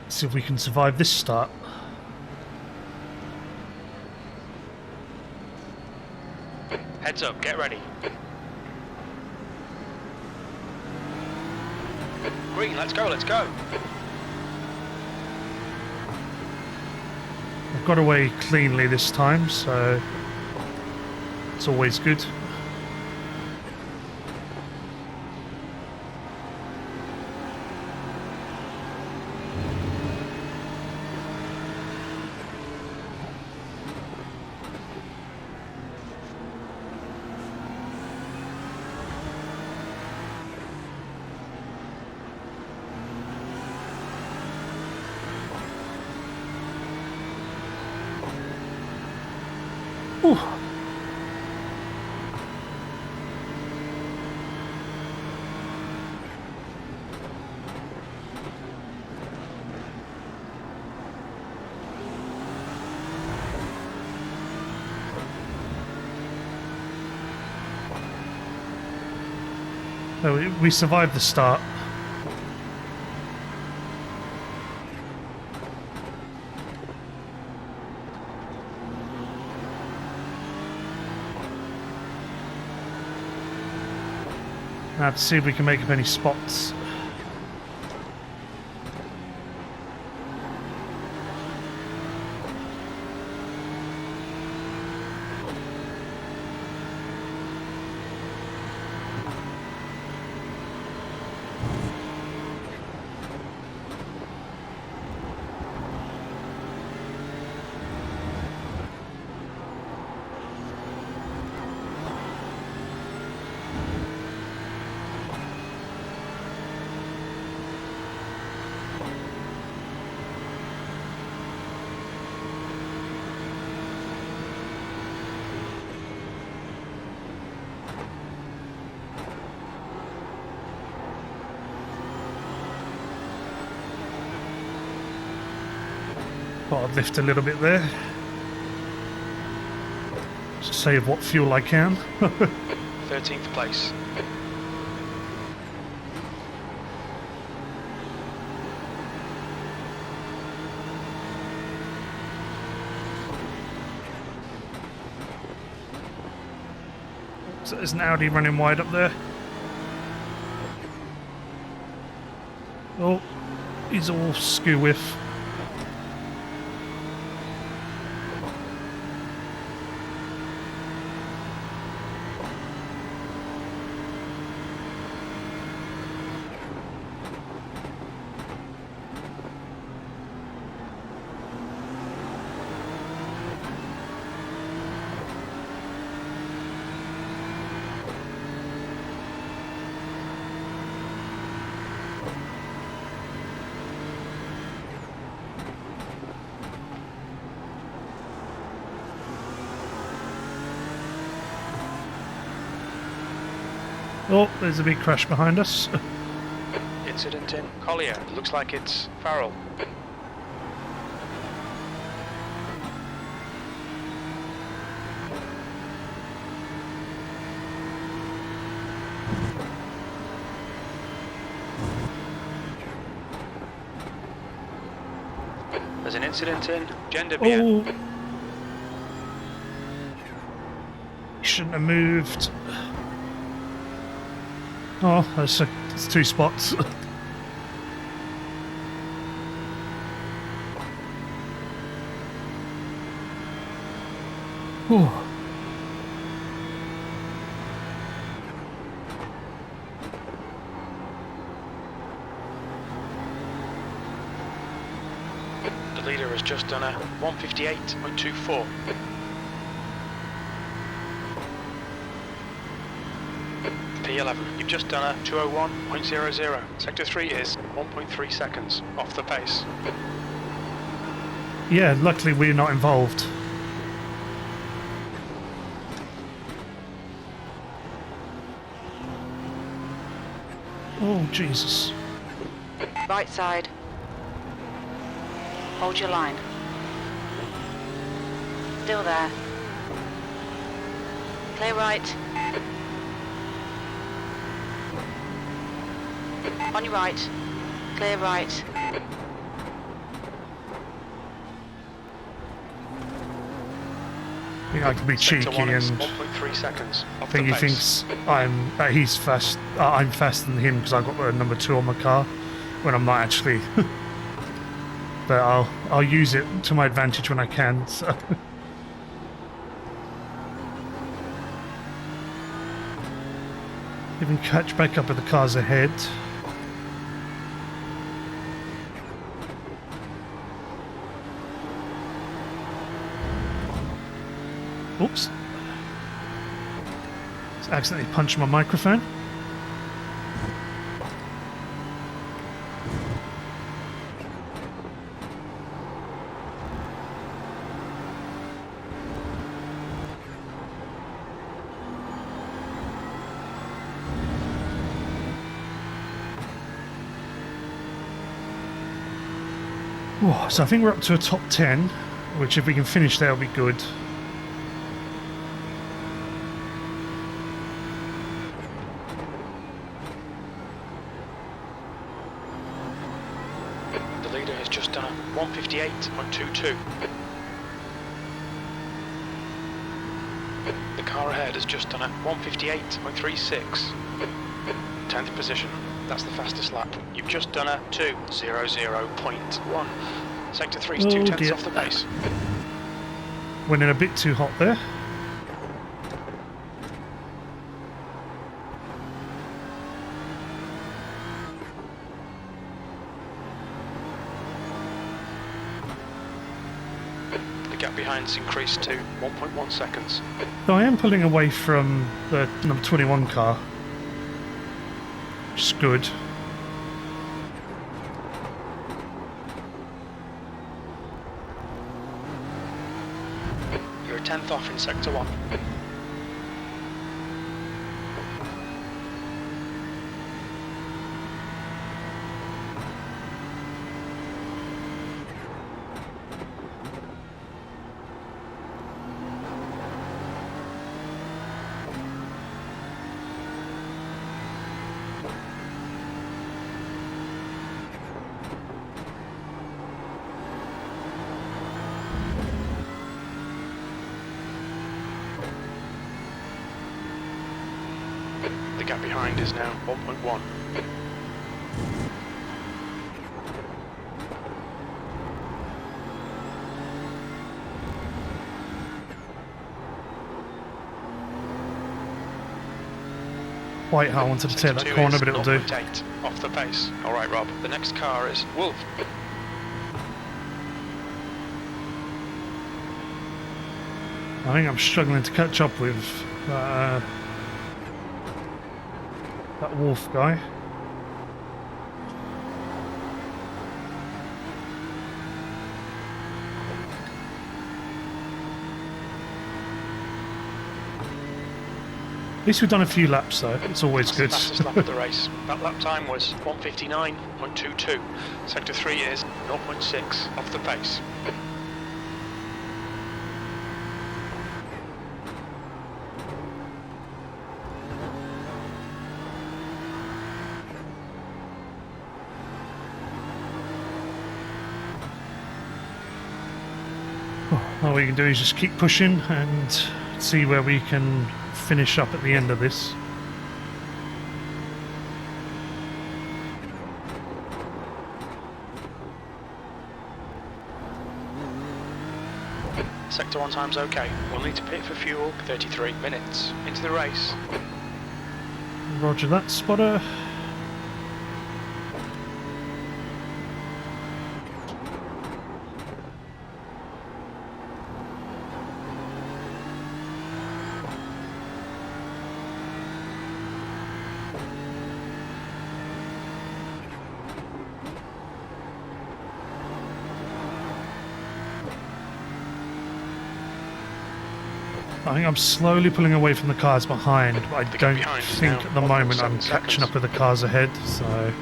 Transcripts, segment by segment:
See if we can survive this start. Heads up, get ready. Green, let's go, let's go. I've got away cleanly this time, so it's always good. Ooh. So we survived the start. Now have to see if we can make up any spots. Thought I'd lift a little bit there. Just save what fuel I can. 13th place. So there's an Audi running wide up there. Oh, he's all skew whiff. Oh, there's a big crash behind us. Incident in Collier. Looks like it's Farrell. There's an incident in Genderbier. Oh, he shouldn't have moved. Oh, that's two spots. Whew. The leader has just done a 158.24. P11, you've just done a 201.00. Sector 3 is 1.3 seconds off the pace. Yeah, luckily we're not involved. Oh, Jesus. Right side. Hold your line. Still there. Clear right. On your right. Clear right. I think I can be Sector cheeky 1 is and 1.3 seconds I off think the he base. thinks he's fast. I'm faster than him because I've got the number 2 on my car, when I'm not actually. But I'll use it to my advantage when I can. So. Even catch back up with the cars ahead. Oops. Just accidentally punched my microphone. Oh, so I think we're up to a top 10, which if we can finish there will be good. The leader has just done a 158.22. The car ahead has just done a 158.36. 10th position. That's the fastest lap. You've just done a 2:00.1. Sector 3 is 2/10 off the base. Went in a bit too hot there. The gap behind's increased to 1.1 seconds. So I am pulling away from the number 21 car. Which is good. You're a 10th off in Sector 1. The gap behind is now 1.1. Quite how I wanted to take that Sector 2 corner, is but it'll do. 0.8 off the pace. Alright, Rob. The next car is Wolf. I think I'm struggling to catch up with that wolf guy. At least we've done a few laps though, it's always good. That's the fastest lap of the race. That lap time was 1:59.22. Sector 3 is 0.6 off the pace. All we can do is just keep pushing and see where we can finish up at the end of this. Sector 1 time's okay. We'll need to pit for fuel 33 minutes into the race. Roger that, spotter. I think I'm slowly pulling away from the cars behind, but I don't think at the moment I'm catching up with the cars ahead, so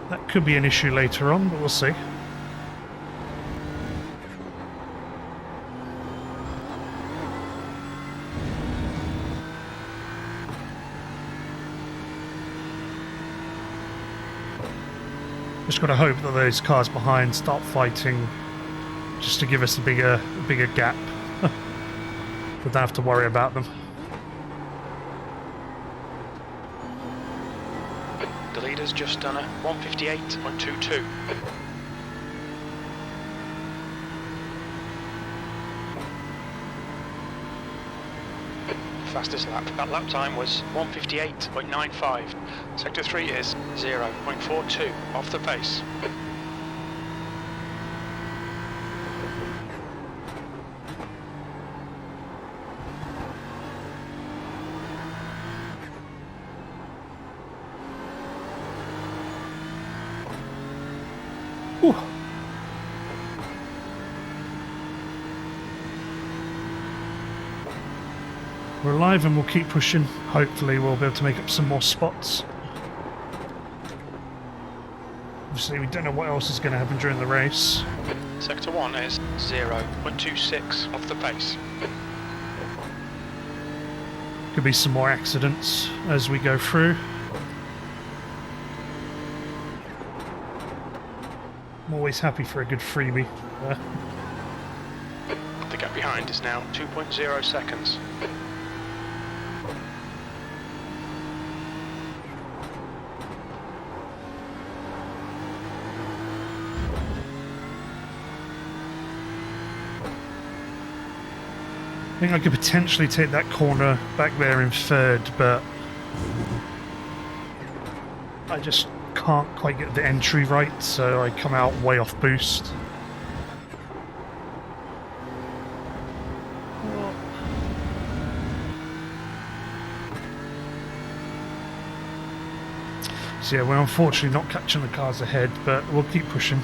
that could be an issue later on, but we'll see. Just got to hope that those cars behind start fighting just to give us a bigger bigger gap. But don't have to worry about them. The leader's just done a 158.22. Fastest lap. That lap time was 158.95. Sector 3 is 0.42 off the pace. Whew. We're alive and we'll keep pushing. Hopefully we'll be able to make up some more spots. Obviously we don't know what else is going to happen during the race. Sector 1 is 0.26 off the pace. Could be some more accidents as we go through. I'm always happy for a good freebie. The gap behind is now 2.0 seconds. I think I could potentially take that corner back there in third, but I just can't quite get the entry right, so I come out way off boost. So yeah, we're unfortunately not catching the cars ahead, but we'll keep pushing.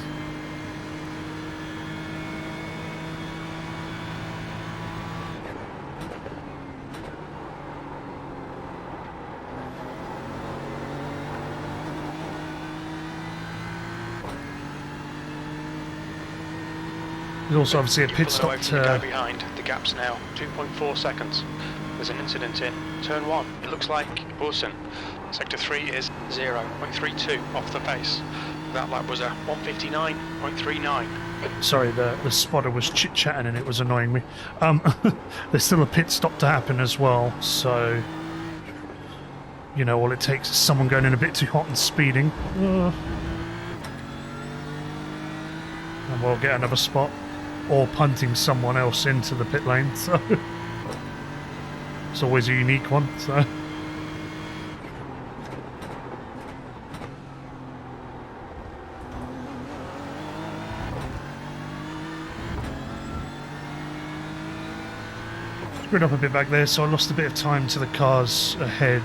There's also obviously a pit stop The guy behind. The gap's now 2.4 seconds. There's an incident in turn 1. It looks like Wilson. Sector 3 is 0.32 off the pace. That lap was a 159.39. Sorry, the spotter was chit-chatting and it was annoying me. There's still a pit stop to happen as well, so you know, all it takes is someone going in a bit too hot and speeding. And we'll get another spot. Or punting someone else into the pit lane, so it's always a unique one, so screwed up a bit back there, so I lost a bit of time to the cars ahead.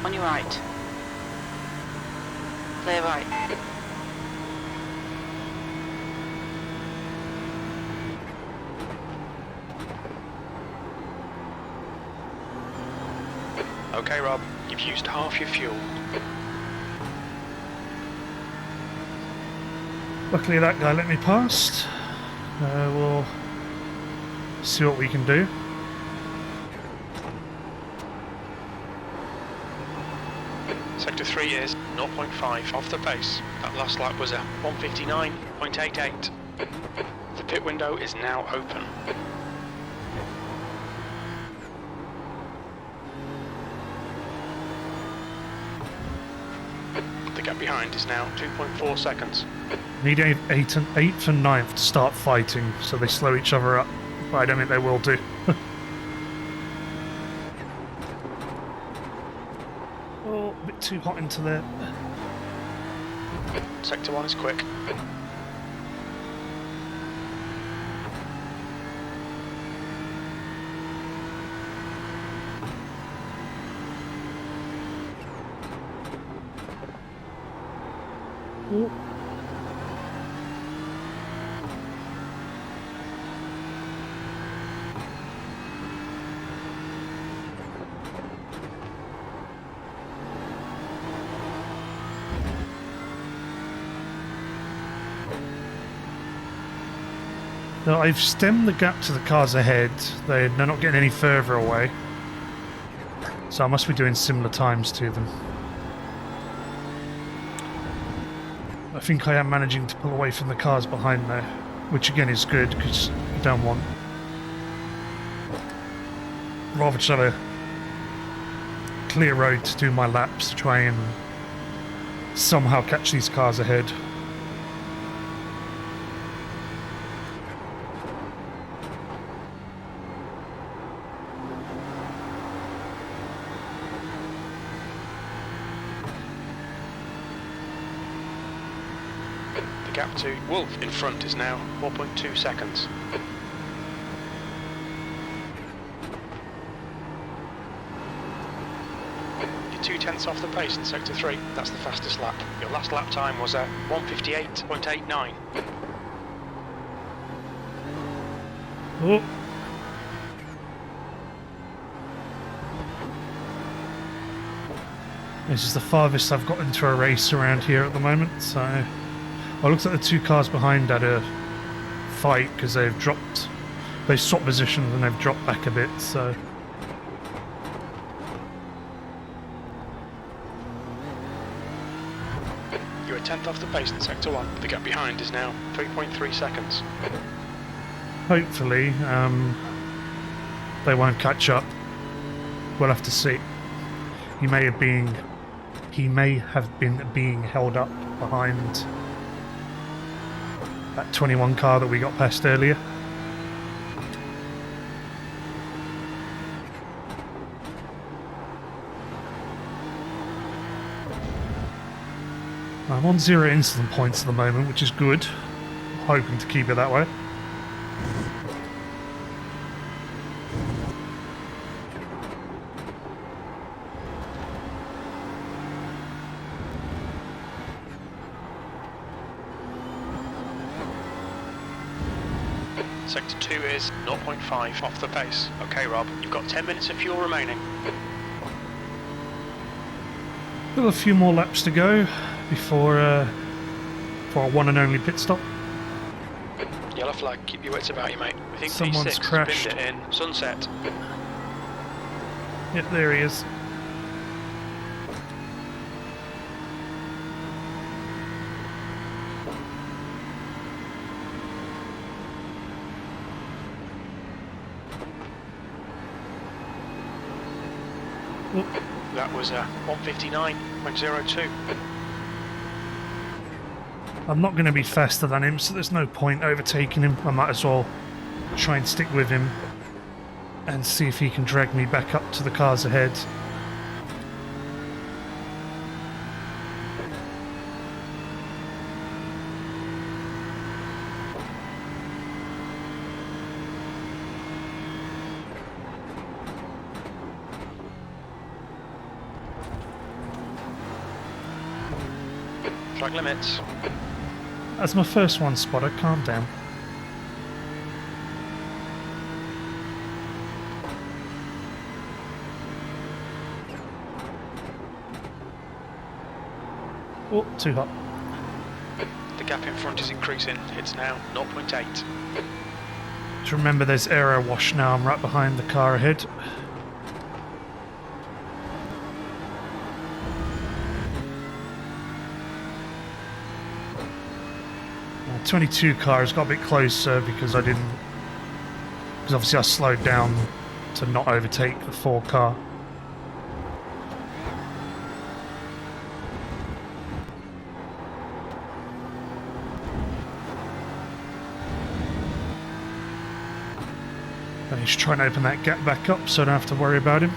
On your right. Clear right. Okay, Rob, you've used half your fuel. Luckily that guy let me past. We'll see what we can do. Sector 3 is 0.5 off the pace. That last lap was a 159.88. The pit window is now open. The gap behind is now 2.4 seconds. Need 8th and 9th to start fighting, so they slow each other up. But I don't think they will do. Oh, a bit too hot into there. Ooh. Now, I've stemmed the gap to the cars ahead. They're not getting any further away. So I must be doing similar times to them. I think I am managing to pull away from the cars behind there, which again is good because you don't want... rather try to clear road to do my laps to try and somehow catch these cars ahead. Gap to Wolf in front is now 4.2 seconds. You're 2/10 off the pace in sector 3. That's the fastest lap. Your last lap time was at 1:58.89. Oh. This is the farthest I've got into a race around here at the moment, so... Well, it looks like the two cars behind had a fight because they've dropped... They've swapped positions and they've dropped back a bit, so... You're a 10th off the pace in sector 1. The gap behind is now 3.3 seconds. Hopefully, they won't catch up. We'll have to see. He may have been being held up behind that 21 car that we got past earlier. I'm on 0 incident points at the moment, which is good. I'm hoping to keep it that way. Sector 2 is 0.5 off the pace. Okay, Rob, you've got 10 minutes of fuel remaining. Got a few more laps to go before our one and only pit stop. Yellow flag, keep your wits about you, mate. We think Someone's P6 crashed. has binned it in sunset. Yep, there he is. That was 1:59.02. I'm not going to be faster than him, so there's no point overtaking him. I might as well try and stick with him and see if he can drag me back up to the cars ahead. Track limits. That's my first one, Spotter. Calm down. Oh, too hot. The gap in front is increasing. It's now 0.8. Just remember there's aero wash now. I'm right behind the car ahead. 22 cars got a bit closer because obviously I slowed down to not overtake the 4 car. And he's trying to open that gap back up so I don't have to worry about him.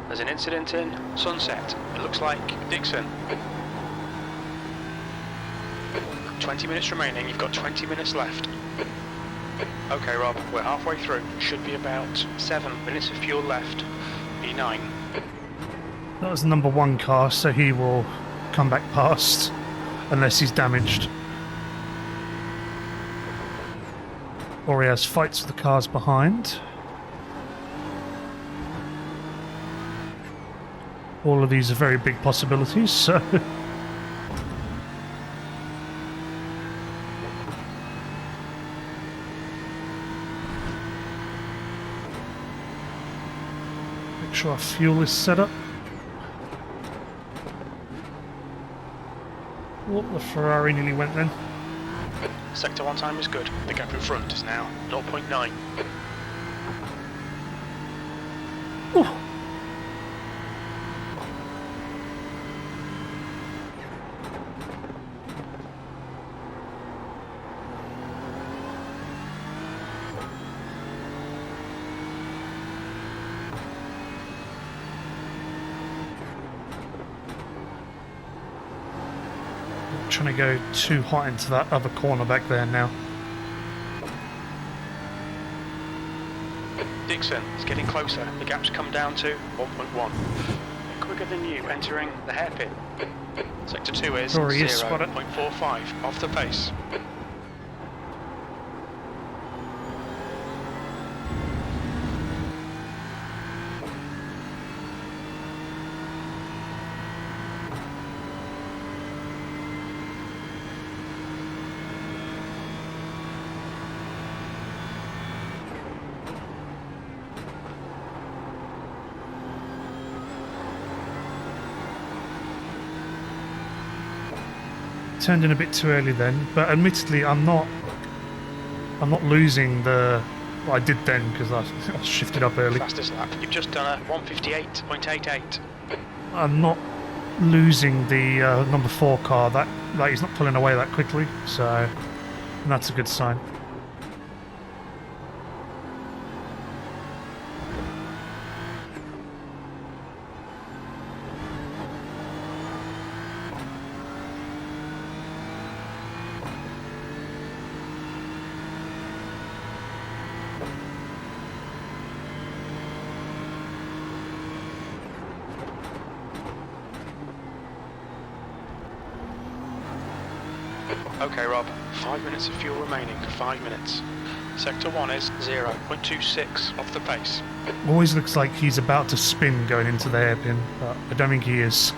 There's an incident in sunset. It looks like Dixon. 20 minutes remaining. You've got 20 minutes left. Okay, Rob, we're halfway through. Should be about 7 minutes of fuel left. E9. That was the number 1 car, so he will come back past unless he's damaged. Or he has fights with the cars behind. All of these are very big possibilities, so... Make sure our fuel is set up. Oh, the Ferrari nearly went then. Sector 1 time is good. The gap in front is now 0.9. Oh. Trying to go too hot into that other corner back there now. Dixon, it's getting closer. The gap's come down to 1.1. Quicker than you entering the hairpin. Sector 2 is Sorry, yes, spot it. 0.45 off the pace. Turned in a bit too early then, but admittedly I'm not losing the... Well, I did then because I shifted up early. Fastest lap. You've just done a 158.88. I'm not losing the number 4 car. That he's not pulling away that quickly, so that's a good sign. Okay, Rob, 5 minutes of fuel remaining, 5 minutes. Sector 1 is 0.26 off the pace. Always looks like he's about to spin going into the hairpin, but I don't think he is.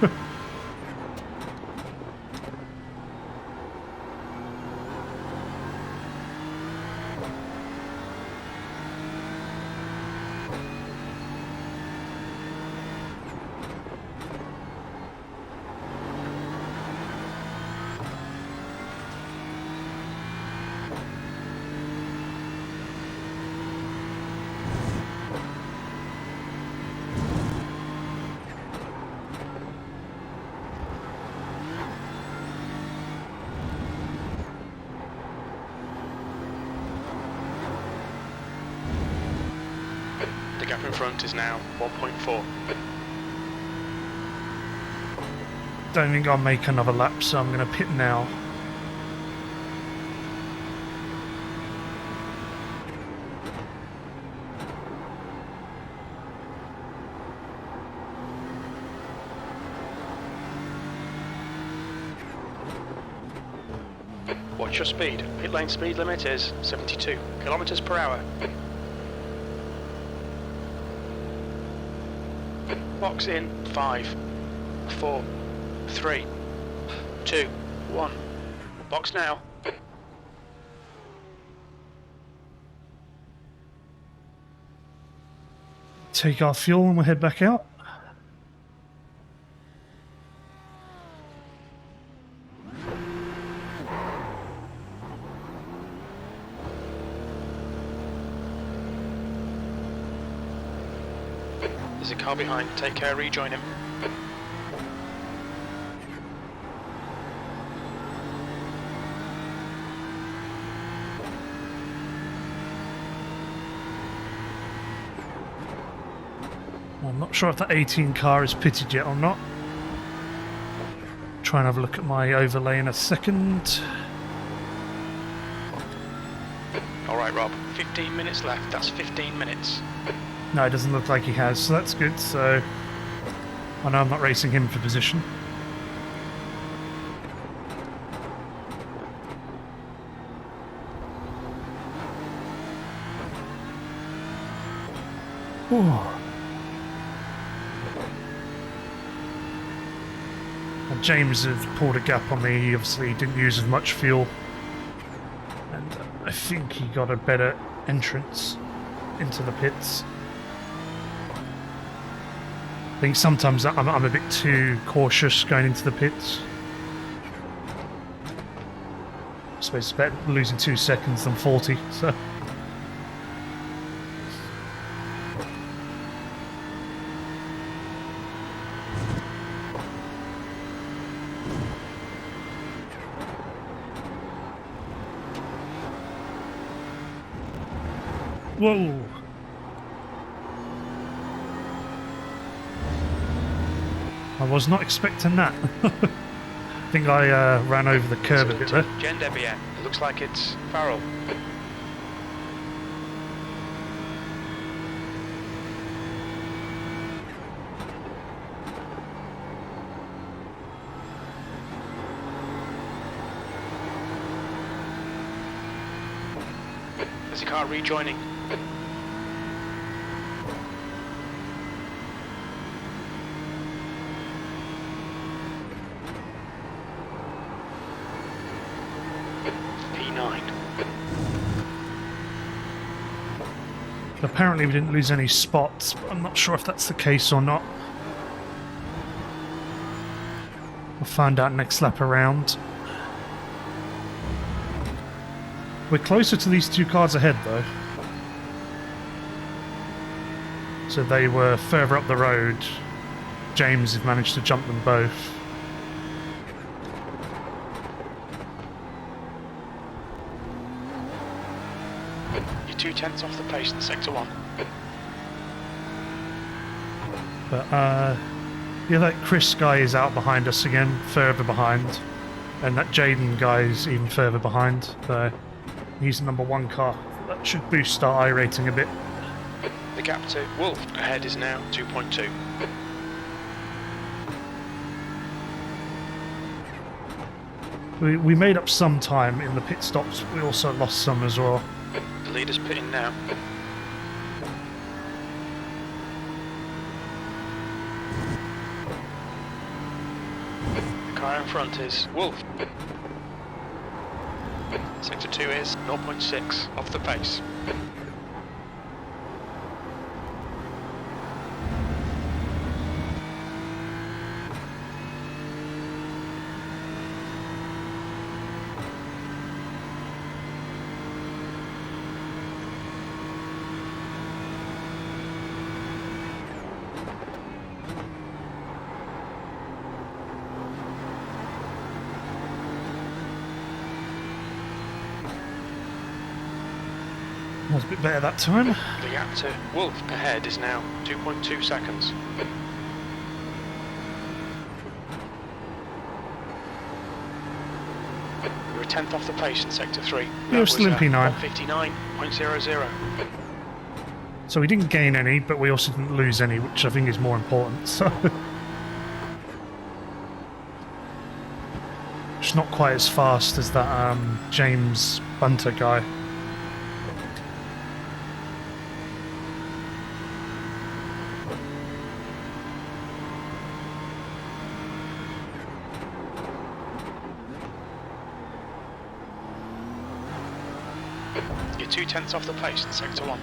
The gap in front is now 1.4. Don't think I'll make another lap, so I'm going to pit now. Watch your speed. Pit lane speed limit is 72 kilometers per hour. Box in 5, 4, 3, 2, 1. Box now. Take our fuel and we'll head back out. There's a car behind. Take care, rejoin him. I'm not sure if that 18 car is pitted yet or not. Try and have a look at my overlay in a second. Alright, Rob. 15 minutes left. That's 15 minutes. No, it doesn't look like he has, so that's good. So I know I'm not racing him for position. Ooh. James has pulled a gap on me. He obviously didn't use as much fuel, and I think he got a better entrance into the pits. I think sometimes I'm a bit too cautious going into the pits. I suppose it's better losing 2 seconds than 40, so... Whoa! I was not expecting that. I think I ran over the curb a bit there. Gen Debian. It looks like it's Farrell. There's a car rejoining. Apparently we didn't lose any spots, but I'm not sure if that's the case or not. We'll find out next lap around. We're closer to these two cars ahead though. So they were further up the road. James has managed to jump them both. You're 2/10 off the pace in Sector 1. But yeah, that Chris guy is out behind us again, further behind. And that Jaden guy is even further behind. So he's the #1 car. That should boost our I rating a bit. The gap to Wolf ahead is now 2.2. We made up some time in the pit stops. We also lost some as well. The leader's pitting now. The car in front is Wolf. Sector 2 is 0.6 off the pace. That was a bit better that time. The gap to Wolf ahead is now 2.2 seconds. You're a 10th off the pace in Sector 3. You're still in P9. 159.00. So we didn't gain any, but we also didn't lose any, which I think is more important. So it's not quite as fast as that James Bunter guy. You're 2/10 off the pace in Sector 1.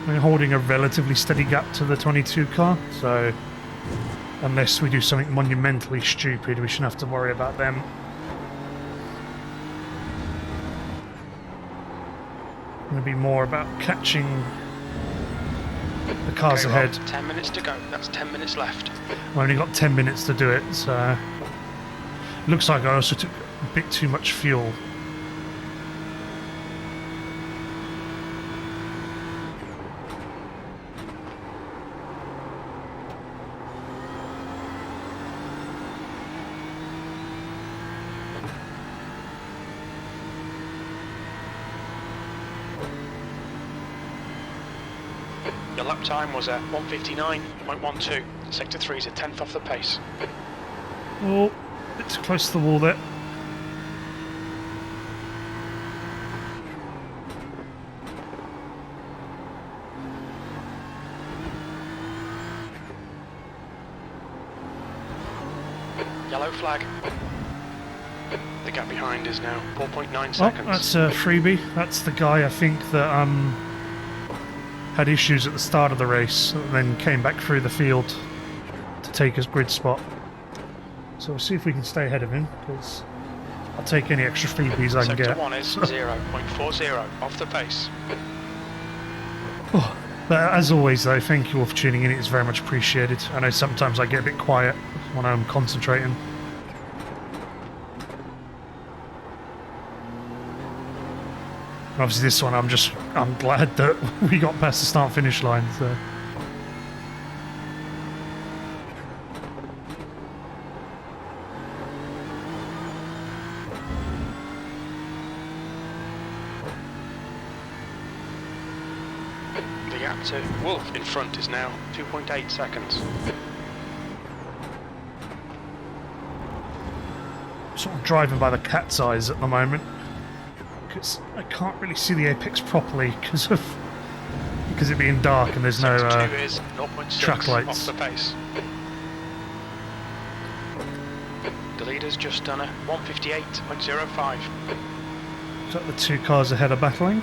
We're holding a relatively steady gap to the 22 car, so unless we do something monumentally stupid, we shouldn't have to worry about them. going to be more about catching the cars Okay, ahead. Rob, 10 minutes to go. That's 10 minutes left. I've only got 10 minutes to do it, so looks like I also took a bit too much fuel. Your lap time was at 1:59.12. Sector 3 is a tenth off the pace. Oh, a bit too close to the wall there. Yellow flag. The gap behind is now 4.9 Oh, seconds. that's a freebie. That's the guy I think that had issues at the start of the race and then came back through the field to take his grid spot. So we'll see if we can stay ahead of him, because I'll take any extra freebies I can Sector get. 1 is 0.40 off the pace. Oh, but as always though, thank you all for tuning in, it's very much appreciated. I know sometimes I get a bit quiet when I'm concentrating. And obviously this one I'm glad that we got past the start finish line, so. The gap to Wolf in front is now 2.8 seconds. Sort of driving by the cat's eyes at the moment, because I can't really see the apex properly because it being dark and there's no Sector 2 is 0.6 track lights. off the pace. The leader's just done a 1:58.05. So the two cars ahead are battling.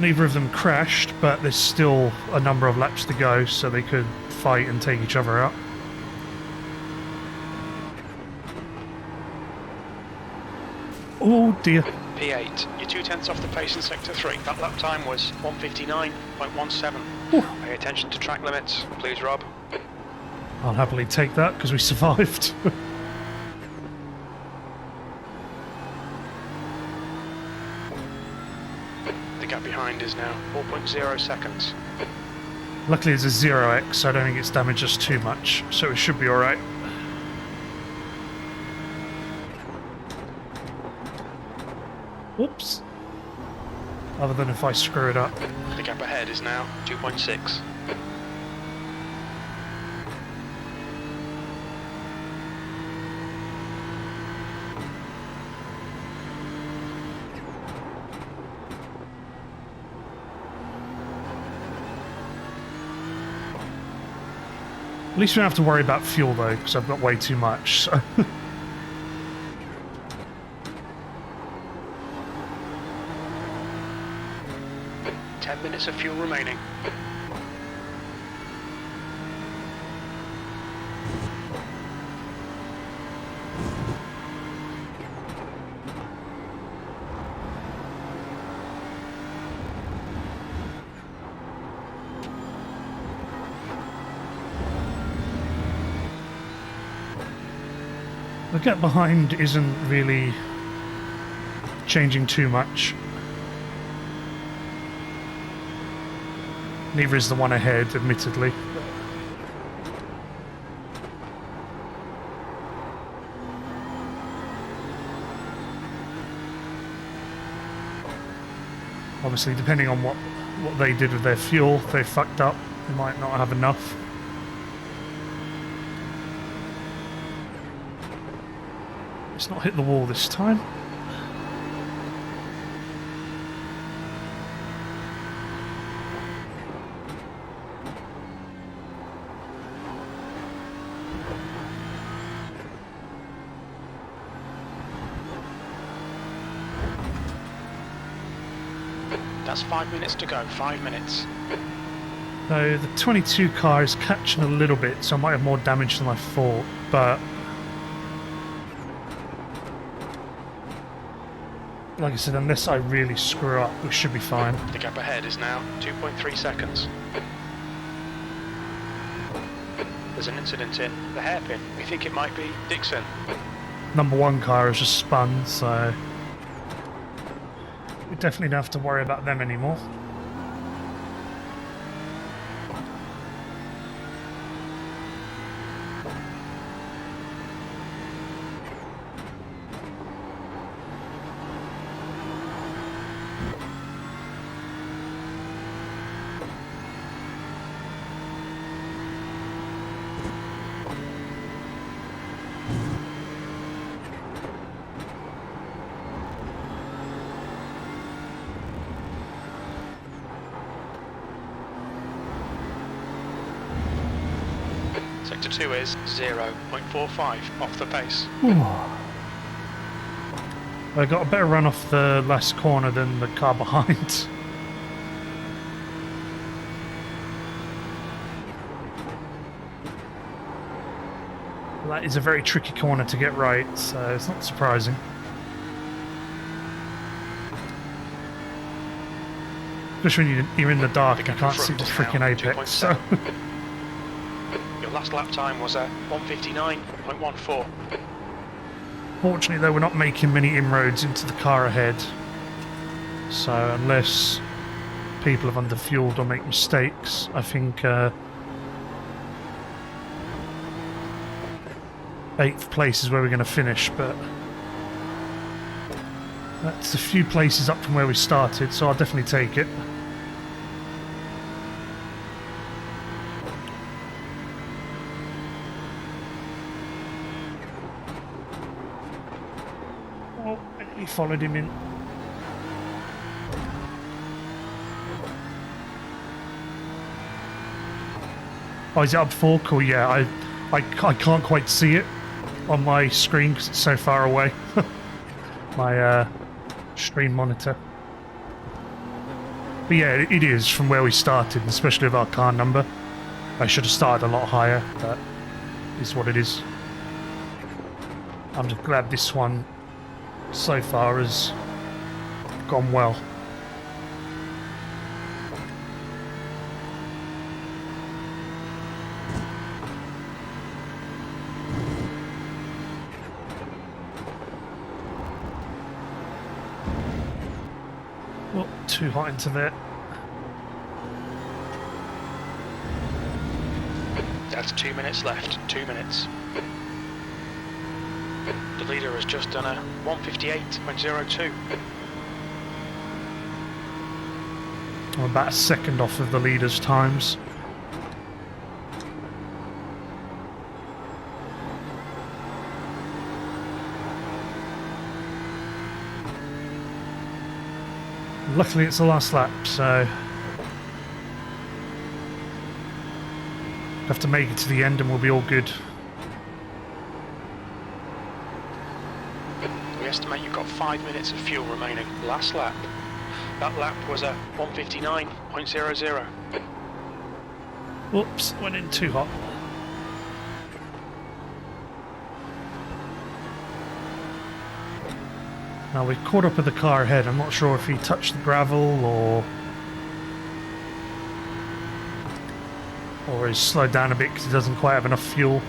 Neither of them crashed, but there's still a number of laps to go, so they could fight and take each other out. Oh dear. P8, you're 2/10 off the pace in Sector 3. That lap time was 1:59.17. Pay attention to track limits, please, Rob. I'll happily take that because we survived. The gap behind is now 4.0 seconds. Luckily it's a 0x, so I don't think it's damaged us too much, so it should be alright. Whoops. Other than if I screw it up. The gap ahead is now 2.6. At least we don't have to worry about fuel though, because I've got way too much, so. 10 minutes of fuel remaining. The gap behind isn't really changing too much. Neither is the one ahead, admittedly. Obviously, depending on what they did with their fuel, if they fucked up, they might not have enough. It's not hit the wall this time. That's 5 minutes to go, 5 minutes. So the 22 car is catching a little bit, so I might have more damage than I thought, but like I said, unless I really screw up, we should be fine. The gap ahead is now 2.3 seconds. There's an incident in the hairpin. We think it might be Dixon. Number 1 car has just spun, so we definitely don't have to worry about them anymore. Sector 2 is 0.45 off the pace. I got a better run off the last corner than the car behind. That is a very tricky corner to get right, so it's not surprising. Especially when you're in the dark, you can't see the freaking apex. So. Your last lap time was a 1:59.14. Fortunately, though, we're not making many inroads into the car ahead. So unless people have underfueled or make mistakes, I think 8th place is where we're going to finish, but that's a few places up from where we started, so I'll definitely take it. Oh, he followed him in. Oh, is it up 4? Cool, yeah, I can't quite see it on my screen because it's so far away. My stream monitor. But yeah, it is from where we started, especially with our car number. I should have started a lot higher. That is what it is. I'm just glad this one so far has gone well. Oh, too hot into there. That's 2 minutes left. 2 minutes. The leader has just done a 1:58.02. I'm about a second off of the leader's times. Luckily it's the last lap, so have to make it to the end and we'll be all good. We estimate you've got 5 minutes of fuel remaining. Last lap. That lap was a 1:59.00. Whoops, went in too hot. Now we've caught up with the car ahead. I'm not sure if he touched the gravel or he's slowed down a bit because he doesn't quite have enough fuel.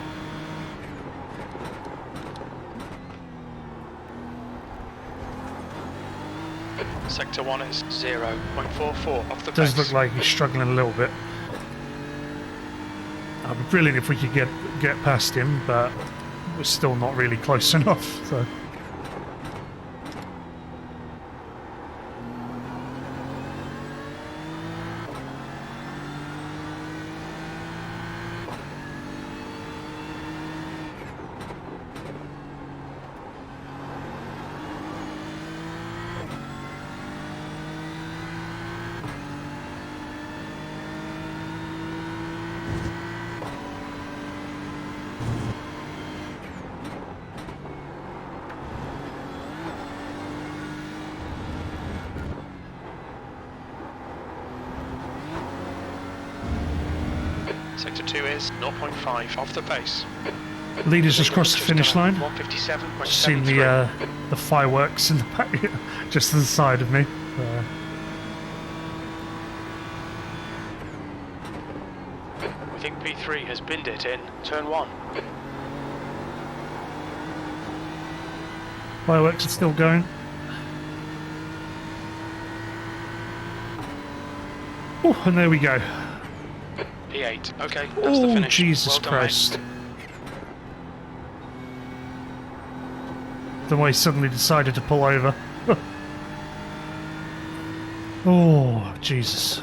Sector 1 is 0.44 off the pace. Does look like he's struggling a little bit. It'd be brilliant if we could get past him, but we're still not really close enough. So. Sector 2 is 0.5 off the pace. Leaders just crossed the finish line. 157.73. Seen the fireworks in the back, just to the side of me. We think P3 has binned it in turn 1. Fireworks are still going. Oh, and there we go. P8. Okay, that's the Oh, finish. Jesus Well done, Christ. mate. The way he suddenly decided to pull over. Oh, Jesus.